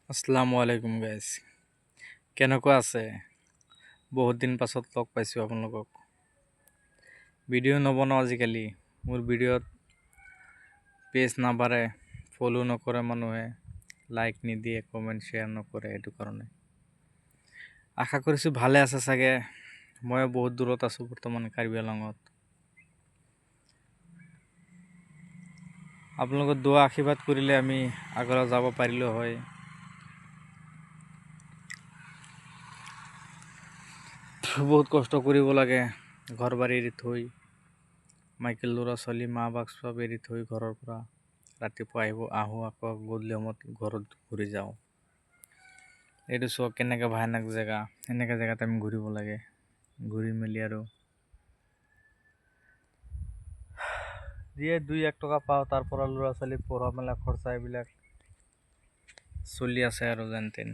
আসসালামু আলাইকুম গাইজ, কেনেকুৱা আছে? বহুত দিন পাছত লগ পাইছোঁ আপোনালোকক। ভিডিঅ' নবনাওঁ আজিকালি। মোৰ ভিডিঅ'ত পেজ নাবাঢ়ে, ফ'ল' নকৰে মানুহে, লাইক নিদিয়ে, কমেণ্ট শ্বেয়াৰ নকৰে। সেইটো কাৰণে আশা কৰিছোঁ ভালে আছে চাগে। ময়ো বহুত দূৰত আছোঁ বৰ্তমান, কাৰ্বি আংলঙত। আপোনালোকৰ দুৱা আশীৰ্বাদ কৰিলে আমি আগলৈ যাব পাৰিলোঁ হয়। বহুত কষ্ট কৰিব লাগে, ঘৰ বাৰী এৰি থৈ, মাইকেল ল'ৰা ছোৱালী মা বাপ চব এৰি থৈ ঘৰৰ পৰা ৰাতিপুৱা আহোঁ, আকৌ গধূলি সময়ত ঘৰত ঘূৰি যাওঁ। এইটো চোৱা কেনেকৈ ভয়ানক জেগা। এনেকৈ জেগাত আমি ঘূৰিব লাগে। ঘূৰি মেলি আৰু যিয়ে 2-1 টকা পাওঁ, তাৰ পৰা ল'ৰা ছোৱালী পঢ়া মেলা খৰচা এইবিলাক চলি আছে আৰু যেন তেন।